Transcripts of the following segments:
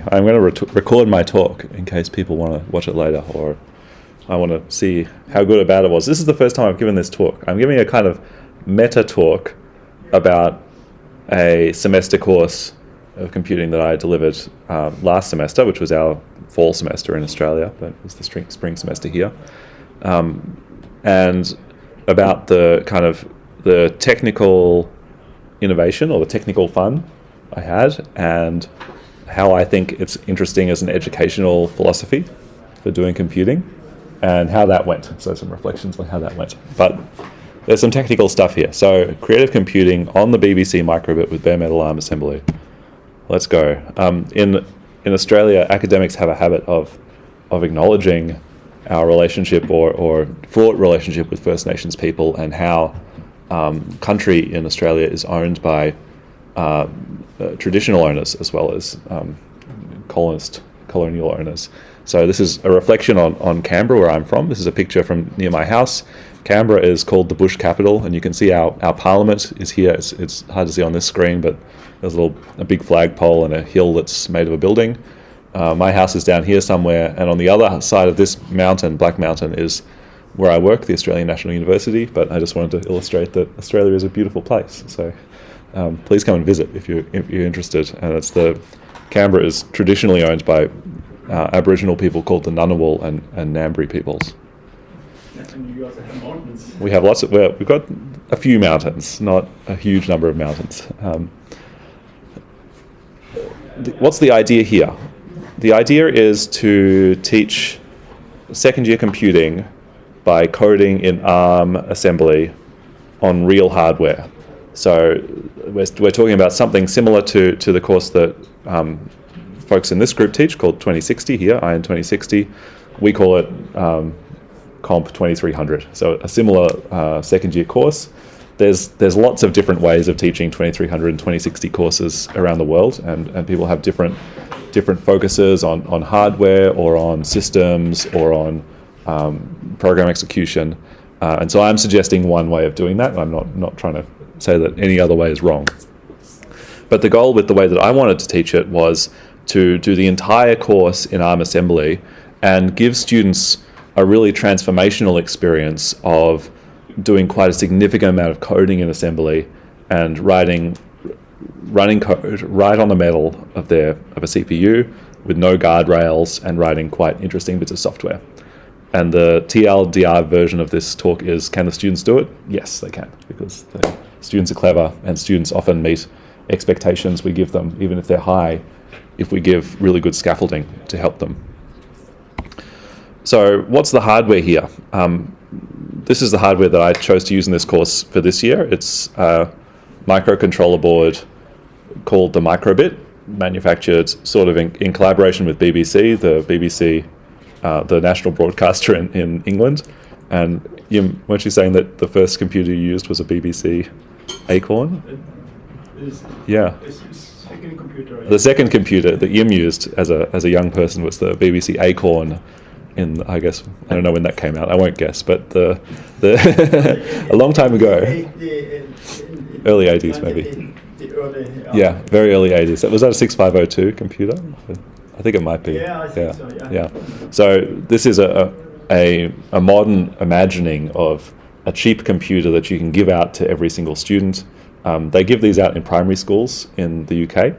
I'm going to record my talk in case people want to watch it later, or I want to see how good or bad it was. This is the first time I've given this talk. I'm giving a kind of meta talk about a semester course of computing that I delivered last semester, which was our fall semester in Australia, but it was the spring semester here, and about the kind of the technical innovation or the technical fun I had, and how I think it's interesting as an educational philosophy for doing computing, and how that went. So some reflections on how that went. But there's some technical stuff here. So creative computing on the BBC microbit with bare metal arm assembly. Let's go. In Australia, academics have a habit of acknowledging our relationship or fraught relationship with First Nations people, and how country in Australia is owned by traditional owners as well as colonial owners. So this is a reflection on Canberra, where I'm from. This is a picture from near my house. Canberra is called the Bush capital, and you can see our parliament is here. It's hard to see on this screen, but there's a big flagpole and a hill that's made of a building. My house is down here somewhere, and on the other side of this mountain, Black Mountain, is where I work, the Australian National University. But I just wanted to illustrate that Australia is a beautiful place. So please come and visit if you're interested. And Canberra is traditionally owned by Aboriginal people called the Ngunnawal and Ngambri peoples. And you also have mountains. We have we've got a few mountains, not a huge number of mountains. What's the idea here? The idea is to teach second year computing by coding in ARM assembly on real hardware. So we're talking about something similar to the course that folks in this group teach, called 2060 here, IN 2060. We call it Comp 2300. So a similar second year course. There's lots of different ways of teaching 2300 and 2060 courses around the world, and people have different focuses on hardware or on systems or on program execution. And so I'm suggesting one way of doing that. I'm not trying to say that any other way is wrong. But the goal with the way that I wanted to teach it was to do the entire course in ARM assembly and give students a really transformational experience of doing quite a significant amount of coding in assembly and running code right on the metal of a CPU with no guardrails, and writing quite interesting bits of software. And the TLDR version of this talk is, can the students do it? Yes, they can, because the students are clever, and students often meet expectations we give them, even if they're high, if we give really good scaffolding to help them. So what's the hardware here? This is the hardware that I chose to use in this course for this year. It's a microcontroller board called the Microbit, manufactured sort of in collaboration with BBC, the national broadcaster in England. And weren't you saying that the first computer you used was a BBC Acorn? Yeah. Second computer. The second computer that Yim used as a young person was the BBC Acorn. I guess I don't know when that came out. I won't guess, but the a long time ago, early 80s maybe. Yeah, very early 80s. Was that a 6502 computer? I think it might be. Yeah, I think so. Yeah. So this is a modern imagining of a cheap computer that you can give out to every single student. They give these out in primary schools in the UK,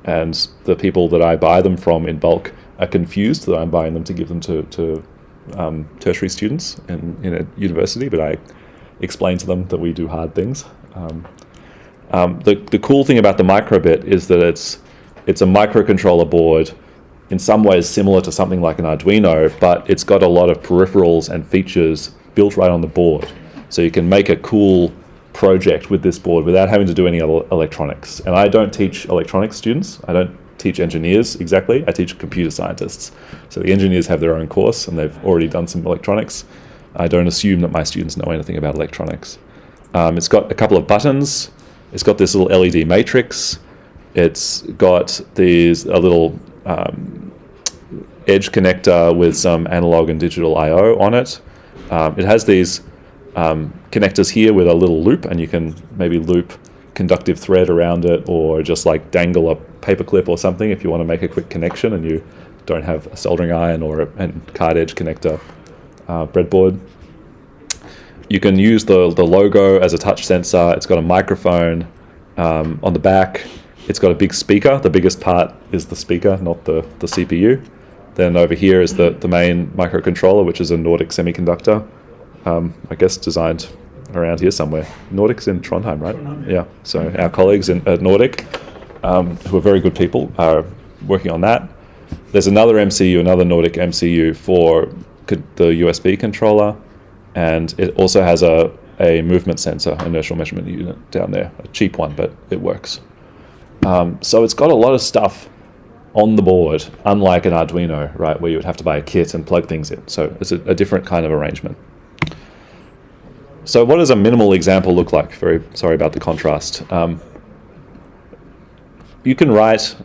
and the people that I buy them from in bulk are confused that I'm buying them to give them to tertiary students in a university, but I explain to them that we do hard things. The cool thing about the Microbit is that it's a microcontroller board, in some ways similar to something like an Arduino, but it's got a lot of peripherals and features built right on the board. So you can make a cool project with this board without having to do any other electronics. And I don't teach electronics students. I don't teach engineers exactly. I teach computer scientists. So the engineers have their own course and they've already done some electronics. I don't assume that my students know anything about electronics. It's got a couple of buttons. It's got this little LED matrix. It's got a little edge connector with some analog and digital I/O on it. It has these connectors here with a little loop, and you can maybe loop conductive thread around it, or just like dangle a paperclip or something if you want to make a quick connection and you don't have a soldering iron or a card edge connector breadboard. You can use the logo as a touch sensor. It's got a microphone on the back. It's got a big speaker. The biggest part is the speaker, not the CPU. Then over here is the main microcontroller, which is a Nordic semiconductor, I guess designed around here somewhere. Nordic's in Trondheim, right? Trondheim, Yeah. So our colleagues at Nordic, who are very good people, are working on that. There's another MCU, another Nordic MCU for the USB controller, and it also has a movement sensor, inertial measurement unit down there, a cheap one, but it works. So it's got a lot of stuff on the board, unlike an Arduino, right, where you would have to buy a kit and plug things in. So it's a different kind of arrangement. So what does a minimal example look like? Very sorry about the contrast. You can write,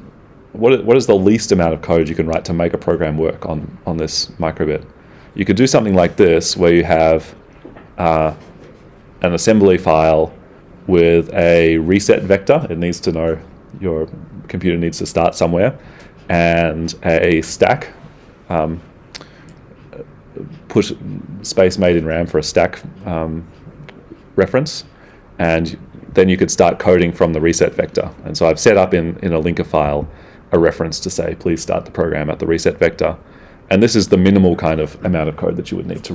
what is the least amount of code you can write to make a program work on this microbit? You could do something like this, where you have an assembly file with a reset vector. It needs to know your computer needs to start somewhere, and a stack, push space made in RAM for a stack reference, and then you could start coding from the reset vector. And so I've set up in a linker file a reference to say, please start the program at the reset vector. And this is the minimal kind of amount of code that you would need to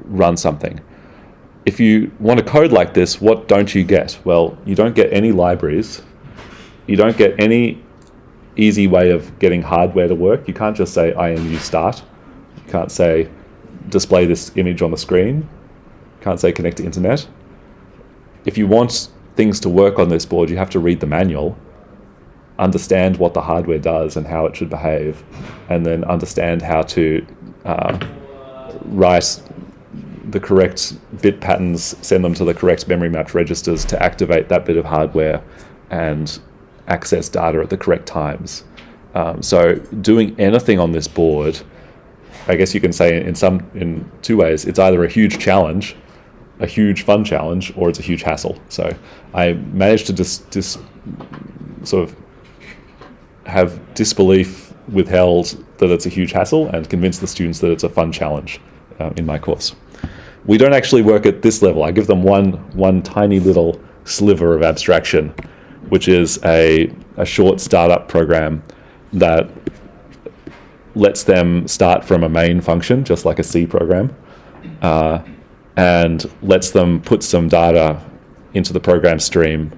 run something. If you want to code like this, what don't you get? Well, you don't get any libraries. You don't get any easy way of getting hardware to work. You can't just say IMU start. You can't say display this image on the screen. You can't say connect to internet. If you want things to work on this board, you have to read the manual, understand what the hardware does and how it should behave, and then understand how to write the correct bit patterns, send them to the correct memory mapped registers to activate that bit of hardware and access data at the correct times. So doing anything on this board, I guess you can say in two ways. It's either a huge challenge, a huge fun challenge, or it's a huge hassle. So I managed to just sort of have disbelief withheld that it's a huge hassle and convince the students that it's a fun challenge in my course. We don't actually work at this level. I give them one tiny little sliver of abstraction, which is a short startup program that lets them start from a main function, just like a C program, and lets them put some data into the program stream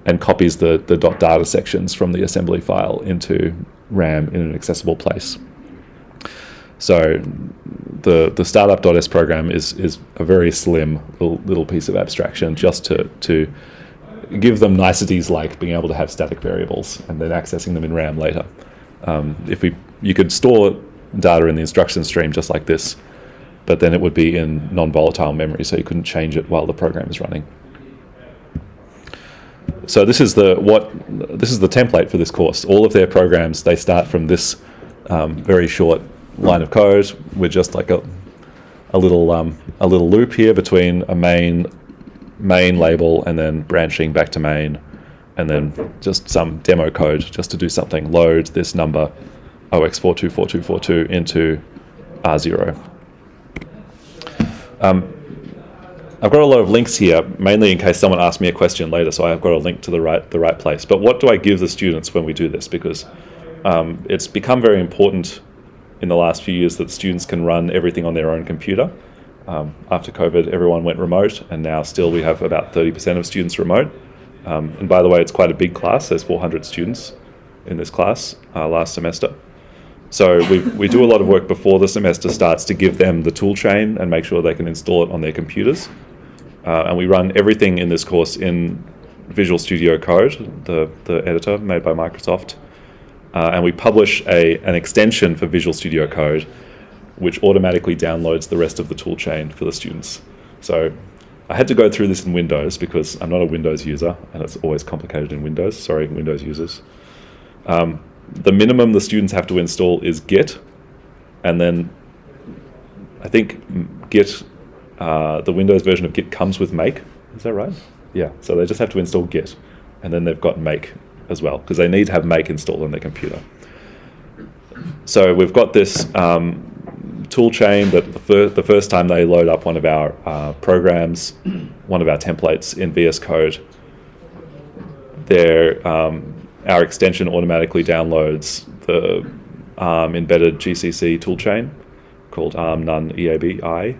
and copies the .data sections from the assembly file into RAM in an accessible place. So the startup.s program is a very slim little piece of abstraction, just to give them niceties like being able to have static variables and then accessing them in RAM later. You could store data in the instruction stream just like this, but then it would be in non-volatile memory, so you couldn't change it while the program is running. So this is the template for this course. All of their programs, they start from this very short line of code with just like a little loop here between a main label and then branching back to main, and then just some demo code just to do something. Load this number OX424242 into R0. I've got a lot of links here, mainly in case someone asks me a question later, so I've got a link to the right place. But what do I give the students when we do this? Because it's become very important in the last few years that students can run everything on their own computer. After COVID, everyone went remote, and now still we have about 30% of students remote. And by the way, it's quite a big class. There's 400 students in this class last semester. So we do a lot of work before the semester starts to give them the tool chain and make sure they can install it on their computers. And we run everything in this course in Visual Studio Code, the editor made by Microsoft. And we publish an extension for Visual Studio Code, which automatically downloads the rest of the tool chain for the students. So I had to go through this in Windows because I'm not a Windows user, and it's always complicated in Windows. Sorry, Windows users. The minimum the students have to install is Git, and then I think Git, the Windows version of Git comes with Make. Is that right? Yeah, so they just have to install Git, and then they've got Make as well, because they need to have Make installed on their computer. So we've got this tool chain that the first time they load up one of our programs, one of our templates in VS Code, our extension automatically downloads the embedded GCC toolchain called none EABI,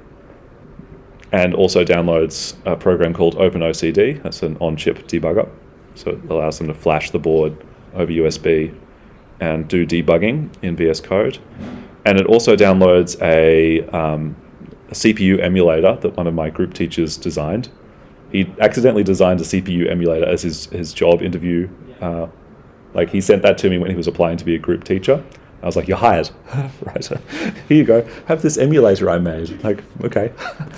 and also downloads a program called OpenOCD. That's an on-chip debugger, so it allows them to flash the board over USB and do debugging in VS Code. And it also downloads a CPU emulator that one of my group teachers designed. He accidentally designed a CPU emulator as his job interview. Like, he sent that to me when he was applying to be a group teacher. I was like, "You're hired." Right, here you go. Have this emulator I made. Like, okay,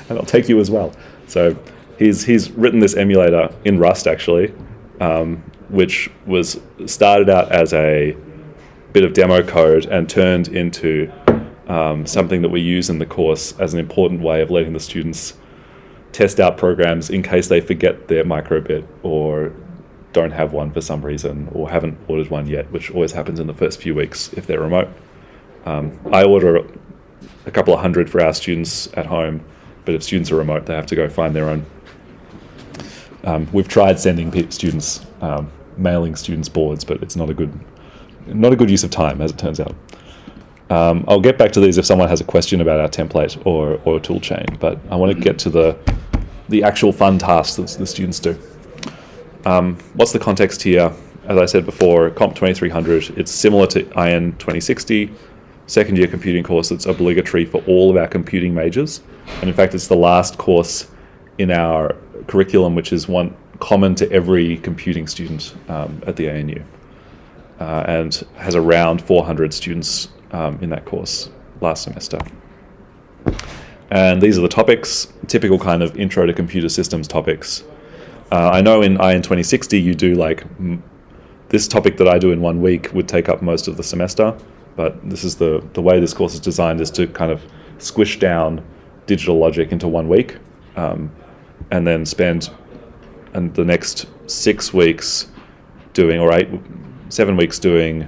and I'll take you as well. So he's written this emulator in Rust, actually, which was started out as a bit of demo code and turned into something that we use in the course as an important way of letting the students test out programs in case they forget their microbit or don't have one for some reason or haven't ordered one yet, which always happens in the first few weeks if they're remote. I order a couple of hundred for our students at home, but if students are remote, they have to go find their own. We've tried sending students, mailing students boards, but it's not a good use of time, as it turns out. I'll get back to these if someone has a question about our template or tool chain, but I want to get to the actual fun tasks that the students do. What's the context here? As I said before, Comp 2300, it's similar to IN 2060, second year computing course that's obligatory for all of our computing majors. And in fact, it's the last course in our curriculum, which is one common to every computing student at the ANU. And has around 400 students in that course last semester. And these are the topics, typical kind of intro to computer systems topics. I know in IN 2060 you do like, this topic that I do in 1 week would take up most of the semester, but this is the way this course is designed, is to kind of squish down digital logic into 1 week, and then spend the next 6 weeks doing, or 7 weeks doing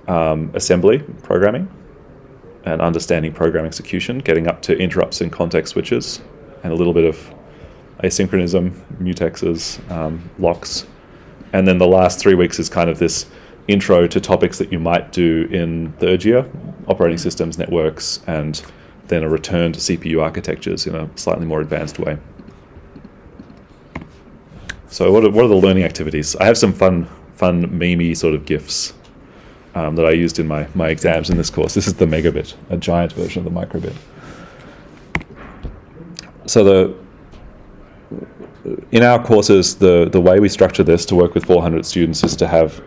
assembly programming and understanding program execution, getting up to interrupts and context switches, and a little bit of asynchronism, mutexes, locks. And then the last 3 weeks is kind of this intro to topics that you might do in third year, operating systems, networks, and then a return to CPU architectures in a slightly more advanced way. So what are the learning activities? I have some fun memey sort of GIFs that I used in my exams in this course. This is the megabit, a giant version of the microbit. So in our courses, the way we structure this to work with 400 students is to have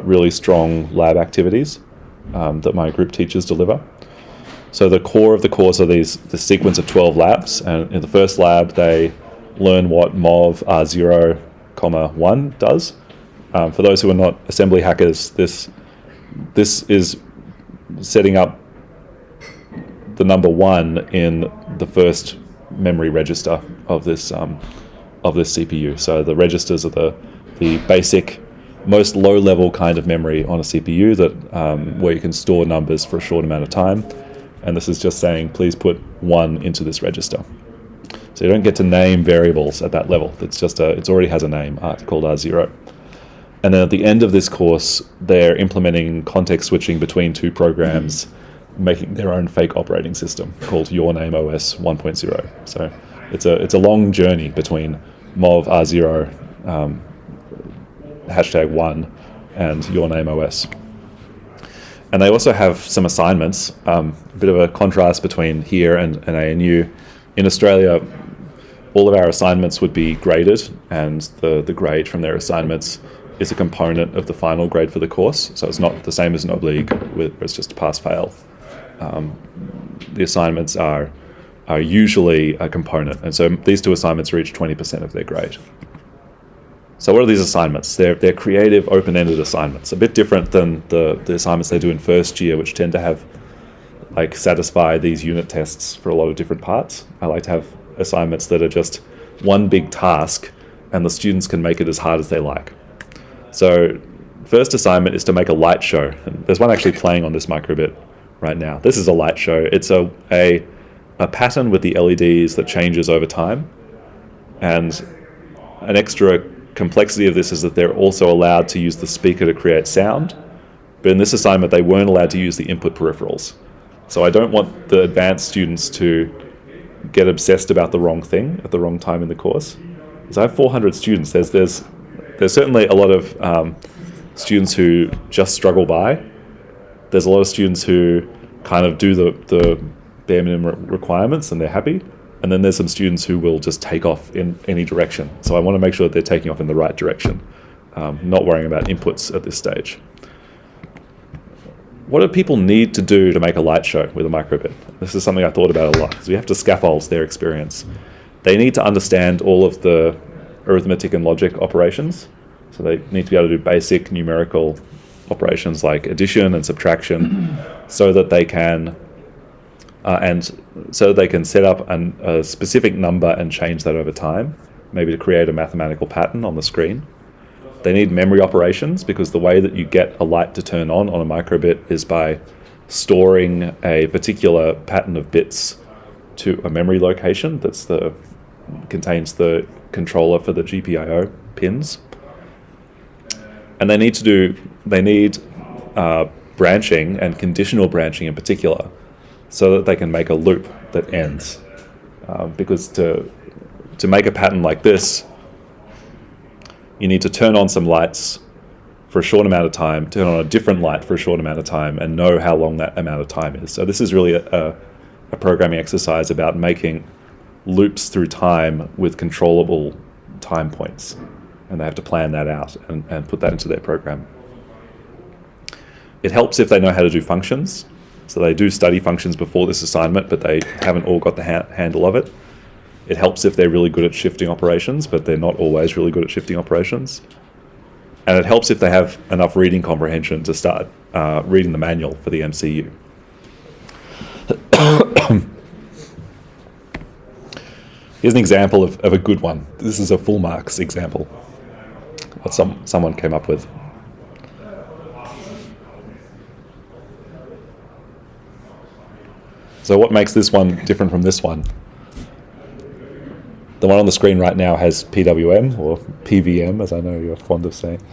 really strong lab activities that my group teachers deliver. So the core of the course are the sequence of 12 labs, and in the first lab they learn what MOV R0, 1 does. For those who are not assembly hackers, this is setting up the number 1 in the first memory register of this CPU. So the registers are the basic, most low-level kind of memory on a CPU that where you can store numbers for a short amount of time. And this is just saying, please put 1 into this register. So you don't get to name variables at that level. It's just it already has a name, called R0. And then at the end of this course, they're implementing context switching between 2 programs, making their own fake operating system called Your Name OS 1.0. So it's a long journey between MOV R0 #1 and Your Name OS. And they also have some assignments, a bit of a contrast between here and ANU. In Australia, all of our assignments would be graded, and the grade from their assignments is a component of the final grade for the course. So it's not the same as an oblique, where it's just pass-fail. The assignments are usually a component, and so these 2 assignments are each 20% of their grade. So what are these assignments? They're creative, open-ended assignments, a bit different than the assignments they do in first year, which tend to have, like, satisfy these unit tests for a lot of different parts. I like to have assignments that are just one big task, and the students can make it as hard as they like. So first assignment is to make a light show. And there's one actually playing on this microbit right now. This is a light show. It's a pattern with the LEDs that changes over time. And an extra complexity of this is that they're also allowed to use the speaker to create sound. But in this assignment, they weren't allowed to use the input peripherals. So I don't want the advanced students to get obsessed about the wrong thing at the wrong time in the course. Because I have 400 students. There's certainly a lot of students who just struggle by. There's a lot of students who kind of do the bare minimum requirements and they're happy. And then there's some students who will just take off in any direction. So I want to make sure that they're taking off in the right direction, not worrying about inputs at this stage. What do people need to do to make a light show with a microbit? This is something I thought about a lot, because we have to scaffold their experience. They need to understand all of the arithmetic and logic operations. So they need to be able to do basic numerical operations like addition and subtraction, so that they can set up a specific number and change that over time, maybe to create a mathematical pattern on the screen. They need memory operations, because the way that you get a light to turn on a microbit is by storing a particular pattern of bits to a memory location contains the controller for the GPIO pins. And they need branching and conditional branching in particular, so that they can make a loop that ends. Because to make a pattern like this, you need to turn on some lights for a short amount of time, turn on a different light for a short amount of time, and know how long that amount of time is. So this is really a programming exercise about making loops through time with controllable time points. And they have to plan that out and put that into their program. It helps if they know how to do functions. So they do study functions before this assignment, but they haven't all got the handle of it. It helps if they're really good at shifting operations, but they're not always really good at shifting operations. And it helps if they have enough reading comprehension to start reading the manual for the MCU. Here's an example of a good one. This is a full marks example, what someone came up with. So what makes this one different from this one? The one on the screen right now has PWM, or PVM, as I know you're fond of saying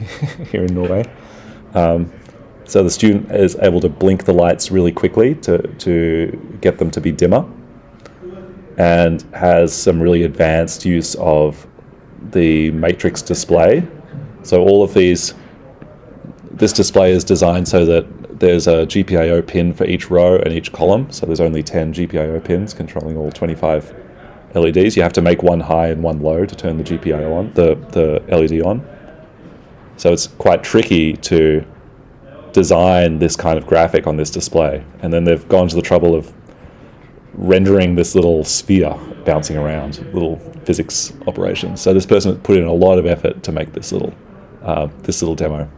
here in Norway. So the student is able to blink the lights really quickly to get them to be dimmer, and has some really advanced use of the matrix display. So all of this display is designed so that there's a GPIO pin for each row and each column. So there's only 10 GPIO pins controlling all 25 LEDs. You have to make one high and one low to turn the GPIO on, the LED on. So it's quite tricky to design this kind of graphic on this display. And then they've gone to the trouble of rendering this little sphere bouncing around, little physics operations. So this person put in a lot of effort to make this little demo.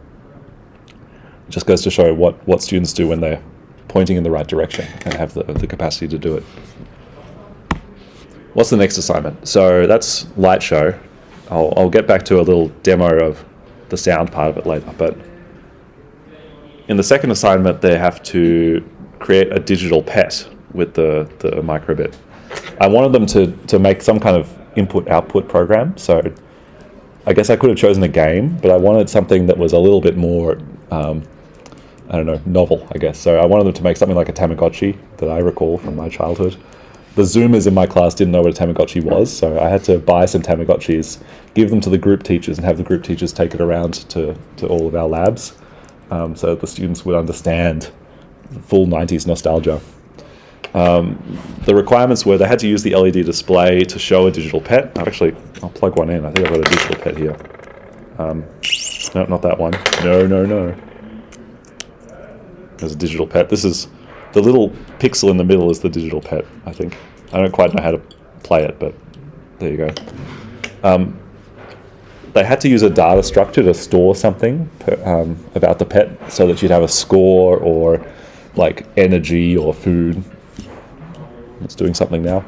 It just goes to show what students do when they're pointing in the right direction and have the capacity to do it. What's the next assignment? So that's light show. I'll get back to a little demo of the sound part of it later, but in the second assignment they have to create a digital pet with the microbit. I wanted them to make some kind of input-output program, so I guess I could have chosen a game, but I wanted something that was a little bit more, novel, I guess. So I wanted them to make something like a Tamagotchi that I recall from my childhood. The Zoomers in my class didn't know what a Tamagotchi was, so I had to buy some Tamagotchis, give them to the group teachers, and have the group teachers take it around to all of our labs, so that the students would understand full 90s nostalgia. The requirements were they had to use the LED display to show a digital pet. I'll plug one in. I think I've got a digital pet here. No, not that one. No. There's a digital pet. This is the little pixel in the middle is the digital pet, I think. I don't quite know how to play it, but there you go. They had to use a data structure to store something about the pet, so that you'd have a score or like energy or food. It's doing something now.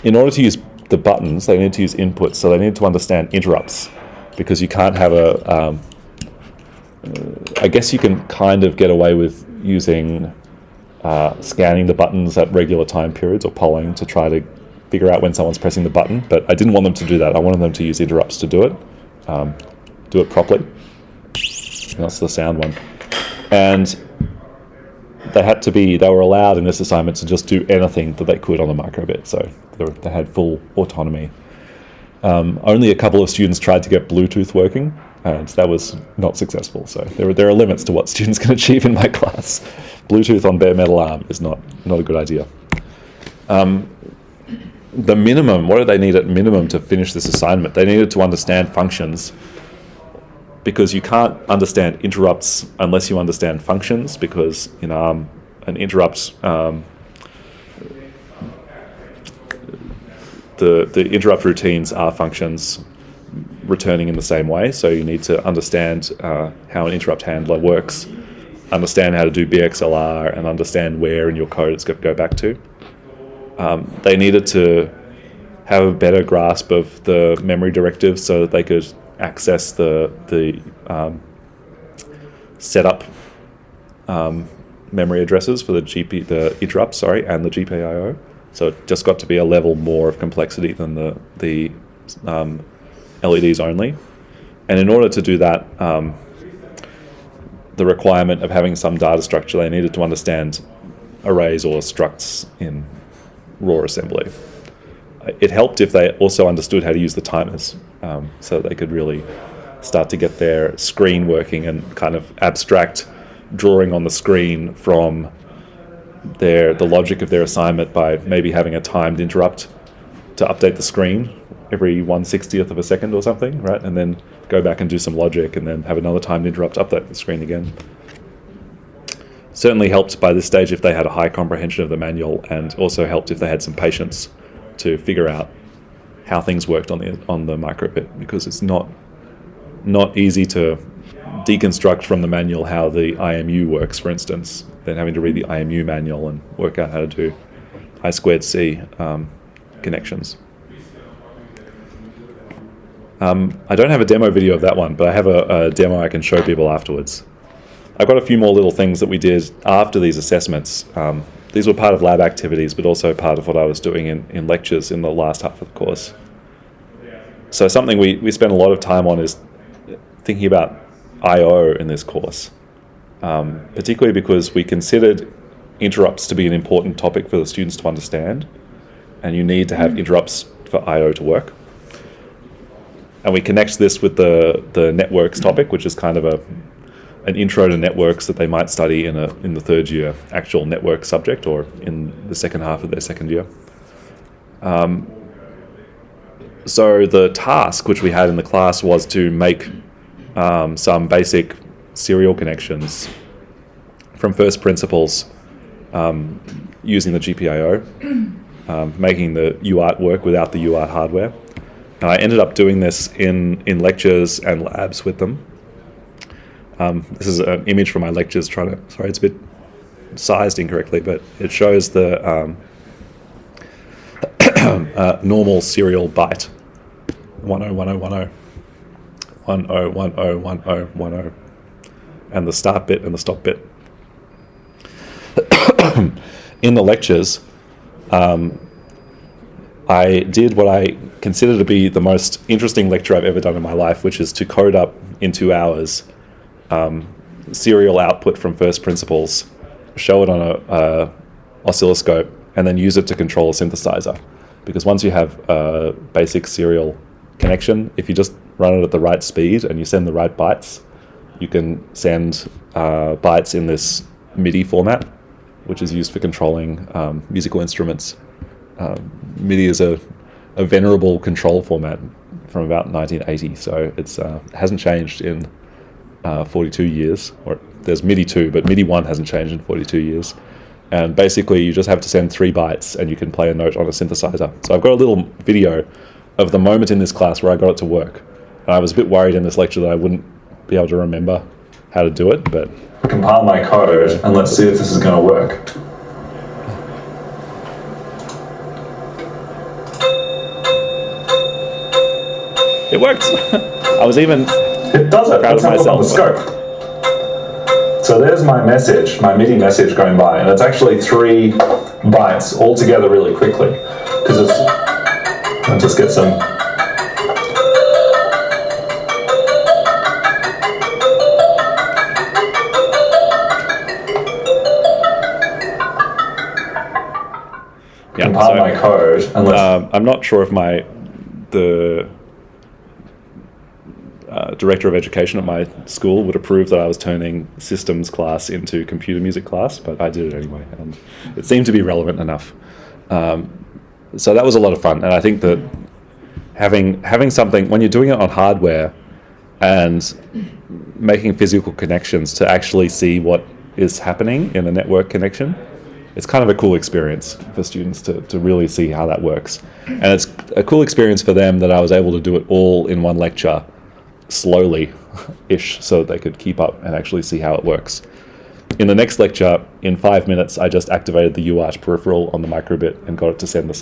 In order to use the buttons, they need to use inputs, so they need to understand interrupts, because you can't have I guess you can kind of get away with using scanning the buttons at regular time periods or polling to try to figure out when someone's pressing the button, but I didn't want them to do that. I wanted them to use interrupts to do it properly. And that's the sound one. And they were allowed in this assignment to just do anything that they could on the microbit, so they had full autonomy. Only a couple of students tried to get Bluetooth working, and that was not successful. So there are limits to what students can achieve in my class. Bluetooth on bare metal arm is not a good idea. The minimum, what do they need at minimum to finish this assignment? They needed to understand functions, because you can't understand interrupts unless you understand functions, because an interrupt, the interrupt routines are functions returning in the same way, so you need to understand how an interrupt handler works, understand how to do BXLR, and understand where in your code it's going to go back to. They needed to have a better grasp of the memory directives so that they could access the setup memory addresses for the interrupts, and the GPIO. So it just got to be a level more of complexity than the LEDs only. And in order to do that, the requirement of having some data structure, they needed to understand arrays or structs in raw assembly. It helped if they also understood how to use the timers, so they could really start to get their screen working and kind of abstract drawing on the screen from the logic of their assignment by maybe having a timed interrupt to update the screen every 1/60th of a second or something, right? And then go back and do some logic and then have another timed interrupt, update the screen again. Certainly helped by this stage if they had a high comprehension of the manual, and also helped if they had some patience to figure out how things worked on the microbit, because it's not easy to deconstruct from the manual how the IMU works, for instance, then having to read the IMU manual and work out how to do I2C connections. I don't have a demo video of that one, but I have a demo I can show people afterwards. I've got a few more little things that we did after these assessments. These were part of lab activities, but also part of what I was doing in lectures in the last half of the course. So something we spent a lot of time on is thinking about I/O in this course, particularly because we considered interrupts to be an important topic for the students to understand, and you need to have interrupts for I/O to work. And we connect this with the networks topic, which is kind of an intro to networks that they might study in the third year actual network subject, or in the second half of their second year. So the task which we had in the class was to make some basic serial connections from first principles using the GPIO, making the UART work without the UART hardware. And I ended up doing this in lectures and labs with them. This is an image from my lectures. Sorry, it's a bit sized incorrectly, but it shows the normal serial byte 101010 101010, and the start bit and the stop bit. In the lectures, I did what I consider to be the most interesting lecture I've ever done in my life, which is to code up in 2 hours serial output from first principles, show it on a oscilloscope, and then use it to control a synthesizer. Because once you have a basic serial connection, if you just run it at the right speed and you send the right bytes, you can send bytes in this MIDI format, which is used for controlling musical instruments. MIDI is a venerable control format from about 1980, so it hasn't changed in 42 years. Or there's MIDI 2, but MIDI 1 hasn't changed in 42 years. And basically, you just have to send 3 bytes, and you can play a note on a synthesizer. So I've got a little video of the moment in this class where I got it to work. And I was a bit worried in this lecture that I wouldn't be able to remember how to do it, but compile my code and let's see if this is going to work. It worked. I was even it does it. proud of myself. On the scope. So there's my message, my MIDI message going by, and it's actually 3 bytes all together really quickly, because it's, I'll just get some. Yeah, compile my code. I'm not sure if the director of education at my school would approve that I was turning systems class into computer music class, but I did it anyway, and it seemed to be relevant enough. So that was a lot of fun, and I think that having something, when you're doing it on hardware and making physical connections to actually see what is happening in a network connection, it's kind of a cool experience for students to really see how that works. And it's a cool experience for them that I was able to do it all in one lecture, slowly-ish, so that they could keep up and actually see how it works. In the next lecture, in 5 minutes, I just activated the UART peripheral on the microbit and got it to send the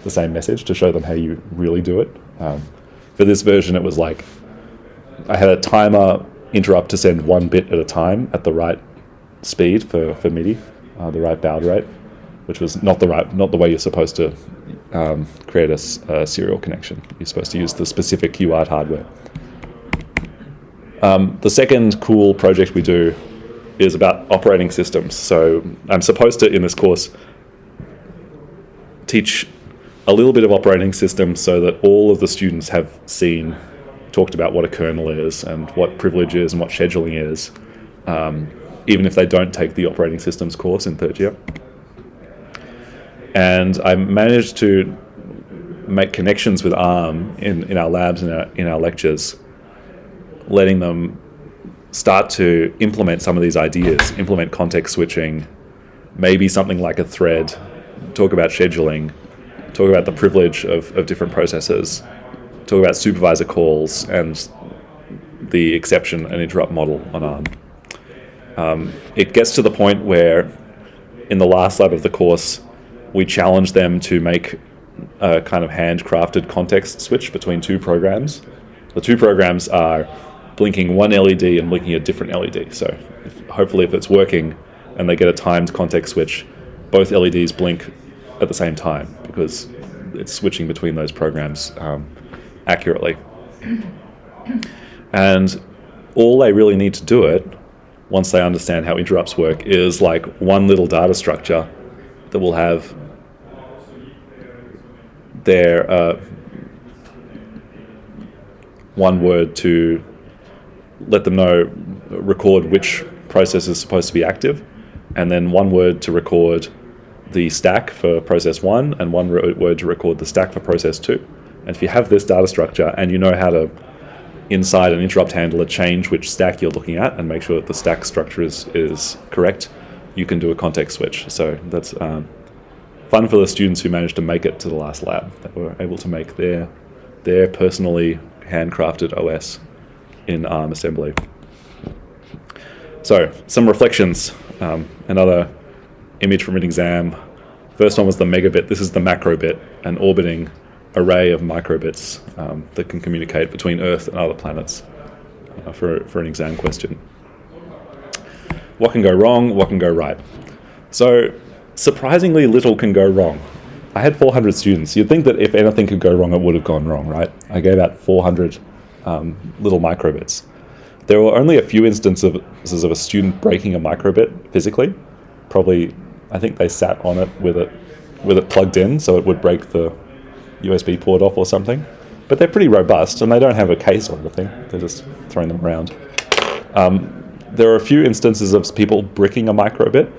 same message to show them how you really do it. For this version, it was like I had a timer interrupt to send 1 bit at a time at the right speed for MIDI, the right baud rate, which was not the way you're supposed to create a serial connection. You're supposed to use the specific UART hardware. The second cool project we do is about operating systems. So I'm supposed to, in this course, teach a little bit of operating systems so that all of the students have talked about what a kernel is and what privilege is and what scheduling is, even if they don't take the operating systems course in 3rd year. And I managed to make connections with ARM in our labs and in our lectures, letting them start to implement some of these ideas, implement context switching, maybe something like a thread, talk about scheduling, talk about the privilege of different processes, talk about supervisor calls and the exception and interrupt model on ARM. It gets to the point where in the last lab of the course, we challenge them to make a kind of handcrafted context switch between 2 programs. The 2 programs are blinking one LED and blinking a different LED. So hopefully if it's working and they get a timed context switch, both LEDs blink at the same time because it's switching between those programs accurately. And all they really need to do it, once they understand how interrupts work, is like one little data structure that will have their one word to let them know, record which process is supposed to be active, and then one word to record the stack for process 1 and one word to record the stack for process 2. And if you have this data structure and you know how to, inside an interrupt handler, change which stack you're looking at and make sure that the stack structure is correct, you can do a context switch. So that's fun for the students who managed to make it to the last lab, that were able to make their personally handcrafted OS in ARM assembly. So some reflections, another image from an exam. First one was the megabit. This is the macrobit, an orbiting array of microbits that can communicate between Earth and other planets for an exam question. What can go wrong? What can go right? So surprisingly little can go wrong. I had 400 students. You'd think that if anything could go wrong, it would have gone wrong, right? I gave out 400 little microbits. There were only a few instances of a student breaking a microbit physically. Probably, I think they sat on it with it plugged in, so it would break the USB port off or something. But they're pretty robust, and they don't have a case or anything. They're just throwing them around. There are a few instances of people bricking a microbit,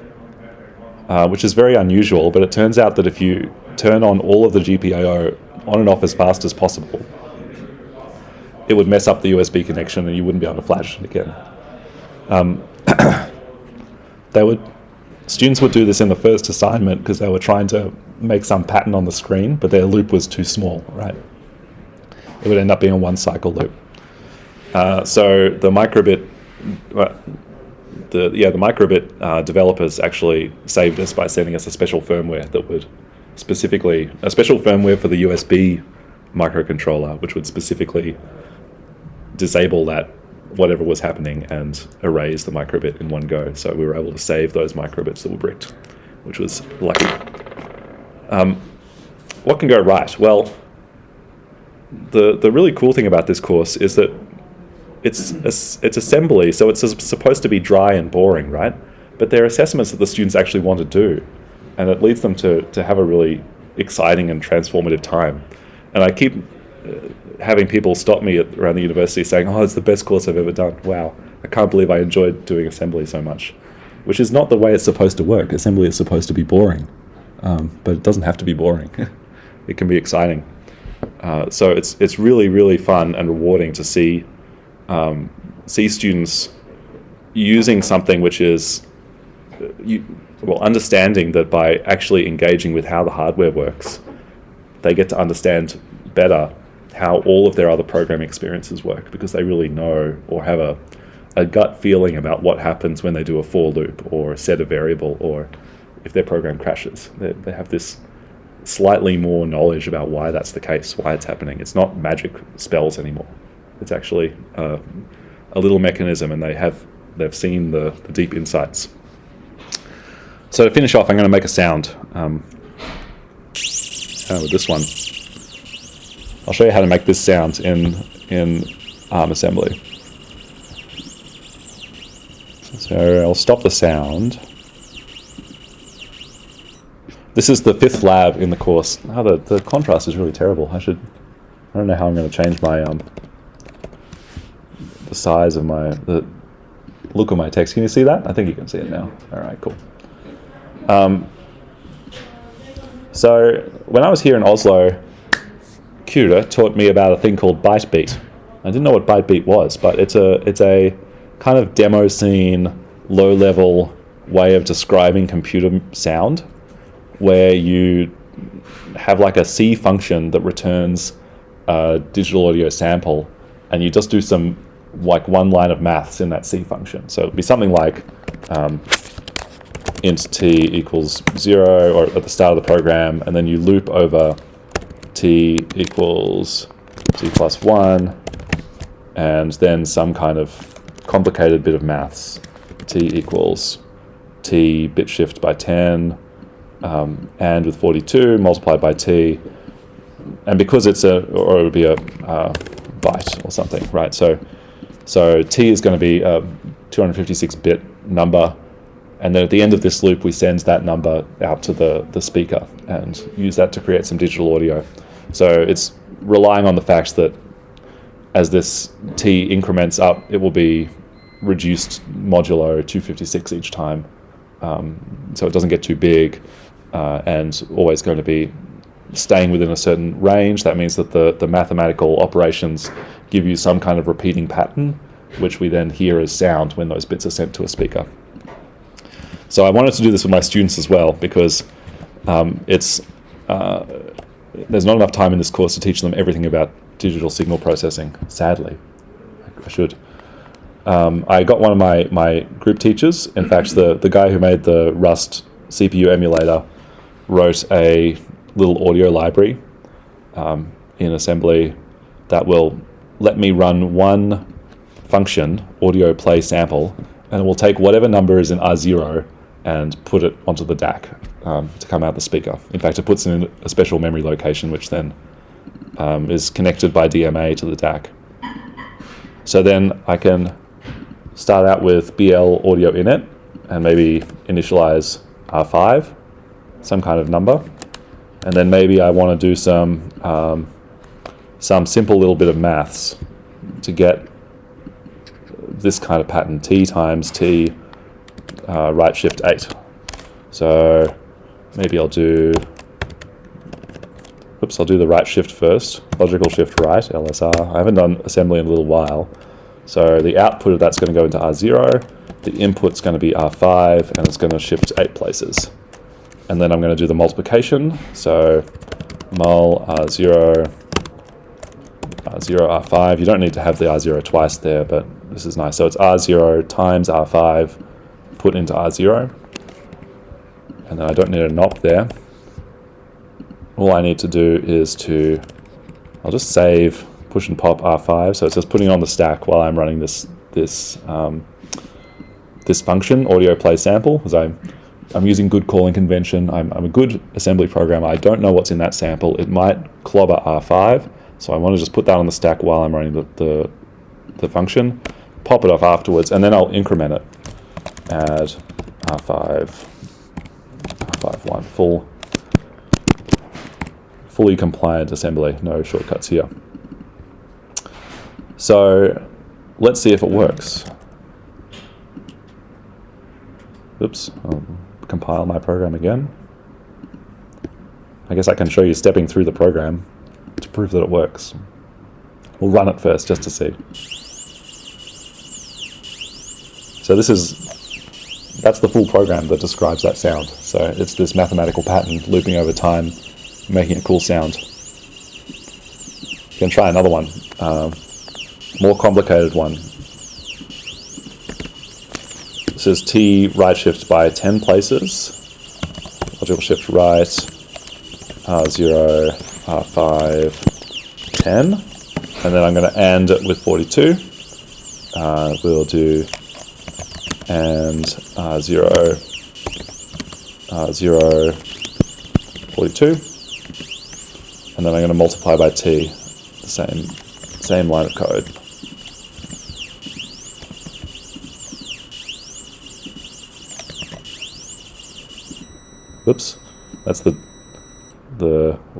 which is very unusual, but it turns out that if you turn on all of the GPIO on and off as fast as possible, it would mess up the USB connection and you wouldn't be able to flash it again. Students would do this in the first assignment because they were trying to make some pattern on the screen, but their loop was too small, right? It would end up being a 1-cycle loop. So the microbit, the microbit developers actually saved us by sending us a special firmware that would a special firmware for the USB microcontroller, which would specifically disable that whatever was happening and erase the microbit in one go. So we were able to save those microbits that were bricked, which was lucky. What can go right? Well, the really cool thing about this course is that it's assembly, so it's supposed to be dry and boring, right? But they're assessments that the students actually want to do, and it leads them to have a really exciting and transformative time. And I keep having people stop me around the university saying, "Oh, it's the best course I've ever done." Wow, I can't believe I enjoyed doing assembly so much, which is not the way it's supposed to work. Assembly is supposed to be boring, but it doesn't have to be boring. It can be exciting. So it's really, really fun and rewarding to see students using something which is understanding that by actually engaging with how the hardware works, they get to understand better how all of their other programming experiences work, because they really know or have a gut feeling about what happens when they do a for loop or set a variable, or if their program crashes. They have this slightly more knowledge about why that's the case, why it's happening. It's not magic spells anymore. It's actually a little mechanism, and they've seen the deep insights. So to finish off, I'm going to make a sound with this one. I'll show you how to make this sound in ARM assembly. So I'll stop the sound. This is the 5th lab in the course. Oh, the contrast is really terrible. I don't know how I'm going to change my the size of the look of my text. Can you see that? I think you can see it now. All right, cool. So when I was here in Oslo, Kura taught me about a thing called ByteBeat. I didn't know what ByteBeat was, but it's a kind of demo scene, low-level way of describing computer sound, where you have like a C function that returns a digital audio sample, and you just do some like one line of maths in that C function. So it'd be something like int t equals 0, or at the start of the program, and then you loop over t equals t plus 1, and then some kind of complicated bit of maths, t equals t bit shift by 10, and with 42 multiplied by t, and because it would be a byte or something, right? So t is going to be a 256-bit number, and then at the end of this loop we send that number out to the speaker and use that to create some digital audio. So it's relying on the fact that as this t increments up, it will be reduced modulo 256 each time, so it doesn't get too big, and always going to be staying within a certain range. That means that the mathematical operations give you some kind of repeating pattern, which we then hear as sound when those bits are sent to a speaker. So I wanted to do this with my students as well, because there's not enough time in this course to teach them everything about digital signal processing, sadly. I should. I got one of my group teachers, in fact the guy who made the Rust CPU emulator, wrote a little audio library in assembly that will let me run one function, audio play sample, and it will take whatever number is in R0 and put it onto the DAC to come out the speaker. In fact, it puts it in a special memory location, which then is connected by DMA to the DAC. So then I can start out with BL audio init and maybe initialize R5, some kind of number, and then maybe I want to do some simple little bit of maths to get this kind of pattern, t times t right shift 8. So maybe I'll do the right shift first, logical shift right, LSR. I haven't done assembly in a little while. So the output of that's going to go into R0, the input's going to be R5, and it's going to shift 8 places. And then I'm going to do the multiplication, so mul R0, R0, R5. You don't need to have the R0 twice there, but this is nice. So it's R0 times R5 put into R0. And then I don't need a NOP there. All I need to do is I'll just save push and pop R5, so it's just putting it on the stack while I'm running this this this function, audio play sample, because I'm using good calling convention. I'm a good assembly programmer. I don't know what's in that sample. It might clobber R5, so I want to just put that on the stack while I'm running the function, pop it off afterwards, and then I'll increment it. Add R5.1, fully compliant assembly, no shortcuts here. So let's see if it works. Oops, I'll compile my program again. I guess I can show you stepping through the program to prove that it works. We'll run it first just to see. So that's the full program that describes that sound. So it's this mathematical pattern looping over time, making a cool sound. You can try another one, more complicated one. This is T right shift by 10 places. Logical shift right, R0, R5, 10. And then I'm going to AND it with 42. We'll do and 0, 0, 42, and then I'm going to multiply by t, the same line of code. Whoops, that's the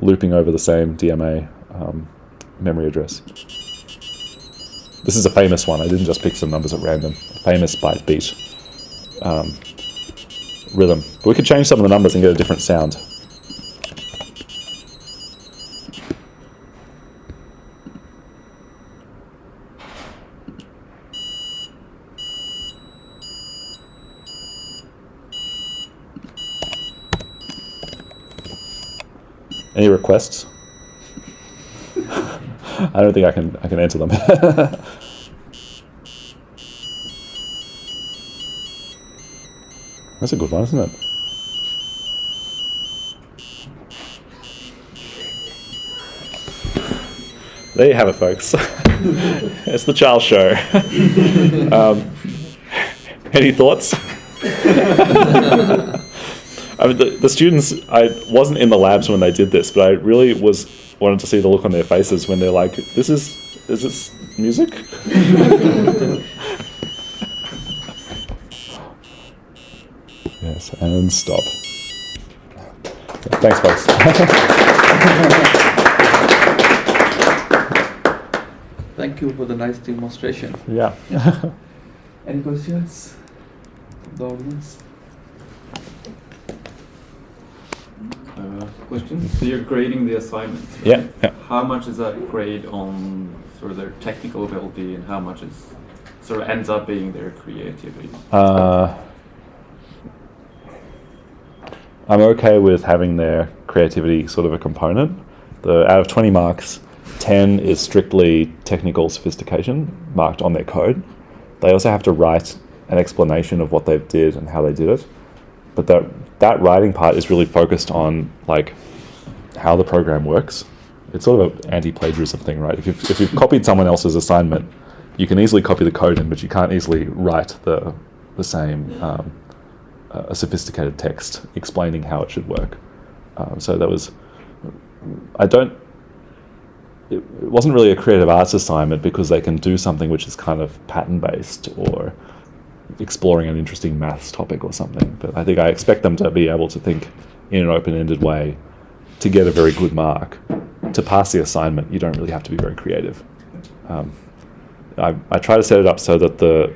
looping over the same DMA memory address. This is a famous one. I didn't just pick some numbers at random. A famous byte beat rhythm. But we could change some of the numbers and get a different sound. Any requests? I don't think I can answer them. That's a good one, isn't it? There you have it, folks. It's the Charles Show. Any thoughts? I mean, the students, I wasn't in the labs when they did this, but I really wanted to see the look on their faces when they're like, is this music? Yes, and stop. Thanks, folks. Thank you for the nice demonstration. Yeah. Any questions from the audience? Question. So you're grading the assignments, right? Yeah. How much is that grade on sort of their technical ability, and how much is sort of ends up being their creativity? I'm okay with having their creativity sort of a component. Out of 20 marks, 10 is strictly technical sophistication marked on their code. They also have to write an explanation of what they did and how they did it. But that writing part is really focused on like how the program works. It's sort of an anti-plagiarism thing, right? If you've copied someone else's assignment, you can easily copy the code in, but you can't easily write the same a sophisticated text explaining how it should work. So that was, it wasn't really a creative arts assignment because they can do something which is kind of pattern-based or exploring an interesting maths topic or something. But I think I expect them to be able to think in an open-ended way to get a very good mark. To pass the assignment, you don't really have to be very creative. I try to set it up so that the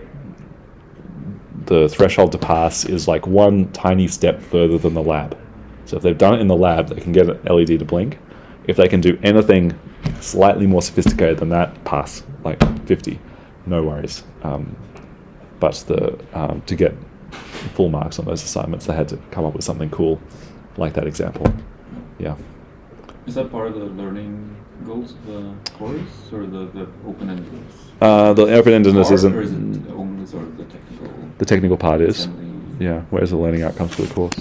threshold to pass is like one tiny step further than the lab. So if they've done it in the lab, they can get an LED to blink. If they can do anything slightly more sophisticated than that, pass, like 50, no worries. But to get full marks on those assignments, they had to come up with something cool, like that example. Yeah. Is that part of the learning goals of the course, or the open-endedness? The open-endedness isn't. Or is it only sort of the technical? The technical part is. Assembly? Yeah. Where's the learning outcomes for the course?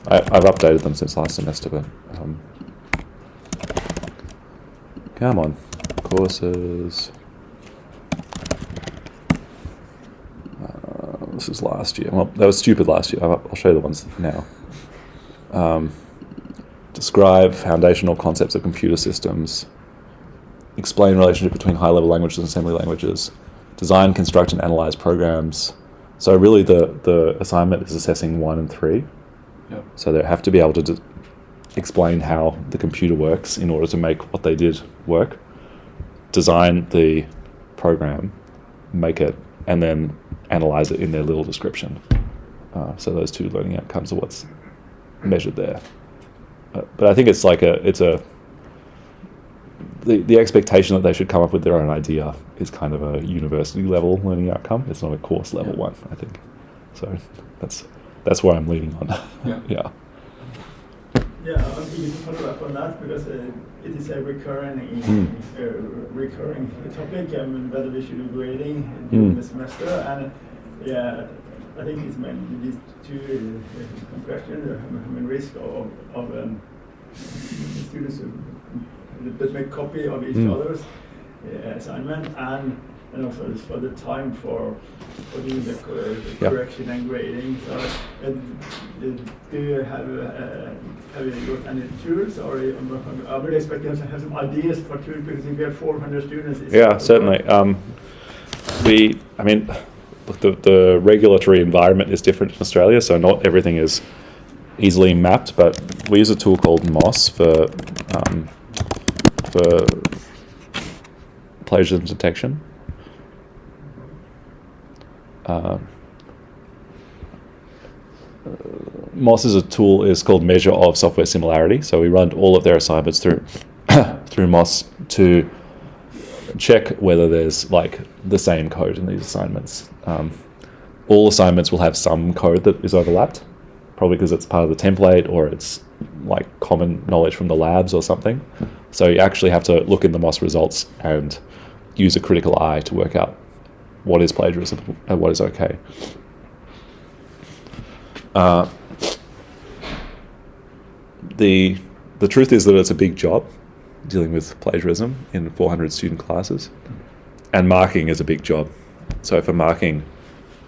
I've updated them since last semester, but come on, courses. This was last year. Well, that was stupid last year. I'll show you the ones now. Describe foundational concepts of computer systems. Explain relationship between high-level languages and assembly languages. Design, construct, and analyze programs. So really the assignment is assessing 1 and 3. Yep. So they have to be able to explain how the computer works in order to make what they did work. Design the program, make it, and then analyze it in their little description. So those 2 learning outcomes are what's measured there. But I think it's like the expectation that they should come up with their own idea is kind of a university level learning outcome. It's not a course level one, I think. So that's where I'm leaning on. Yeah. Yeah. Yeah, I'm eager to follow up on that because it is a recurring topic. Whether we should do grading during the semester, and yeah, I think it's mainly these 2 questions: risk of students that make copy of each other's assignment, and also for the time for doing the correction and grading. So, do you have you got any tools, or are we expecting to have some ideas for tools? Because if we have 400 students, Yeah, certainly. Look, the regulatory environment is different in Australia, so not everything is easily mapped. But we use a tool called MOS for plagiarism detection. MOS is a tool is called Measure of Software Similarity. So we run all of their assignments through through MOS to check whether there's like the same code in these assignments. All assignments will have some code that is overlapped, probably because it's part of the template or it's like common knowledge from the labs or something. So you actually have to look in the MOS results and use a critical eye to work out what is plagiarism and what is okay. The truth is that it's a big job dealing with plagiarism in 400 student classes, and marking is a big job. So for marking,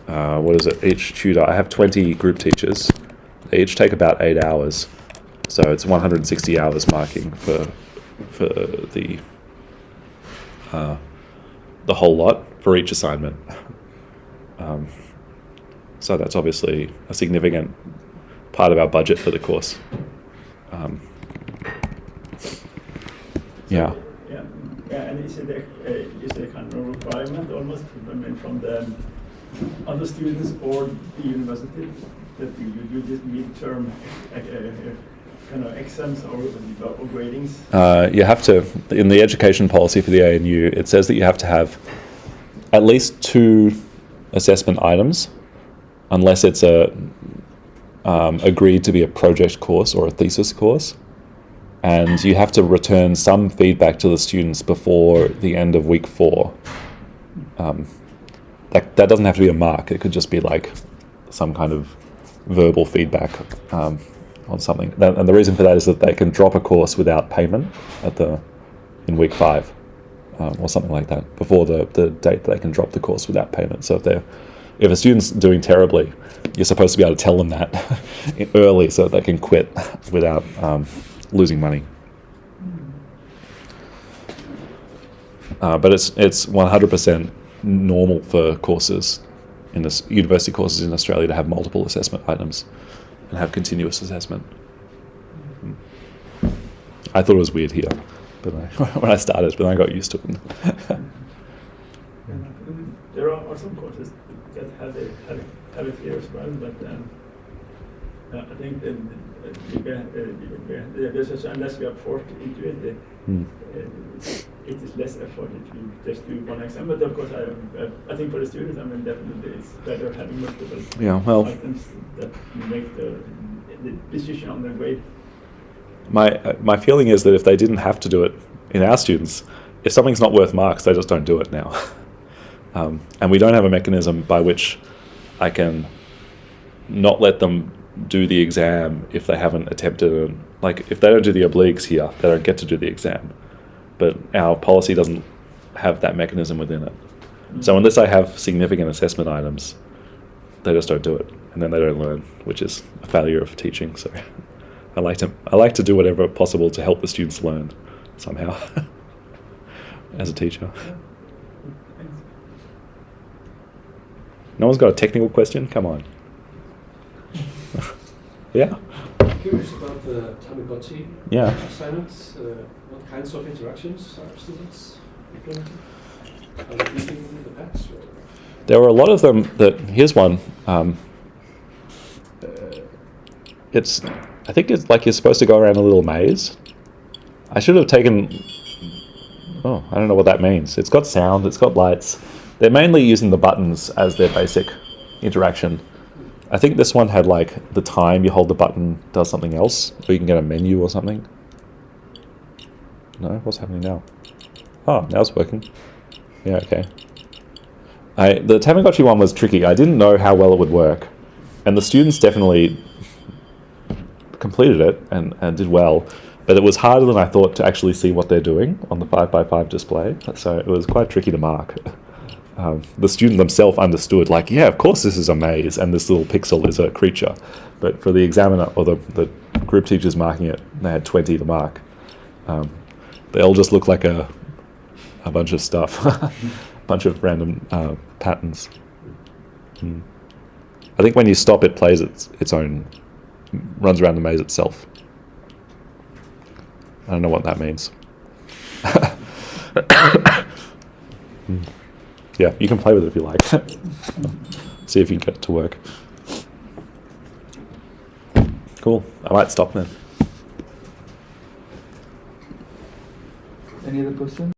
what is it? Each tutor, I have 20 group teachers. They each take about 8 hours. So it's 160 hours marking for the whole lot for each assignment. So that's obviously a significant part of our budget for the course. Yeah. And is it a kind of requirement almost from the other students or the university that you do this midterm kind of exams or gradings? You have to, in the education policy for the ANU, it says that you have to have at least 2 assessment items, unless it's agreed to be a project course or a thesis course. And you have to return some feedback to the students before the end of week 4. That doesn't have to be a mark. It could just be like some kind of verbal feedback on something. And the reason for that is that they can drop a course without payment in week 5 or something like that, before the date they can drop the course without payment. So if a student's doing terribly, you're supposed to be able to tell them that early so that they can quit without losing money. But it's 100% normal for courses in this university courses in Australia to have multiple assessment items and have continuous assessment. I thought it was weird here, but when I started, but I got used to it. There are some courses that have it here as well, but I think unless we are forced into it, it is less effort if you just do one exam. But of course, I think for the students, definitely it's better having multiple items that make the decision on the grade. My feeling is that if they didn't have to do it in our students, if something's not worth marks, they just don't do it now. And we don't have a mechanism by which I can not let them do the exam if they haven't attempted it. Like, if they don't do the obliques here, they don't get to do the exam. But our policy doesn't have that mechanism within it. So unless I have significant assessment items, they just don't do it, and then they don't learn, which is a failure of teaching. So I like to do whatever possible to help the students learn somehow as a teacher. No one's got a technical question? Come on. Yeah? Curious about the Tamagotchi assignments. What kinds of interactions are students implementing? Are they feeding the pets? Or? There were a lot of them here's one. I think it's like you're supposed to go around a little maze. I should have taken, I don't know what that means. It's got sound, it's got lights. They're mainly using the buttons as their basic interaction. I think this one had like the time you hold the button does something else, or you can get a menu or something. No, what's happening now? Oh, now it's working. Yeah, okay. The Tamagotchi one was tricky. I didn't know how well it would work, and the students definitely completed it and did well, but it was harder than I thought to actually see what they're doing on the 5x5 display, so it was quite tricky to mark. The student themselves understood, like, yeah, of course this is a maze and this little pixel is a creature, but for the examiner or the group teachers marking it, they had 20 to mark. They all just look like a bunch of stuff, a bunch of random patterns. I think when you stop, it plays its own, runs around the maze itself. I don't know what that means. Yeah, you can play with it if you like. See if you can get it to work. Cool. I might stop then. Any other questions?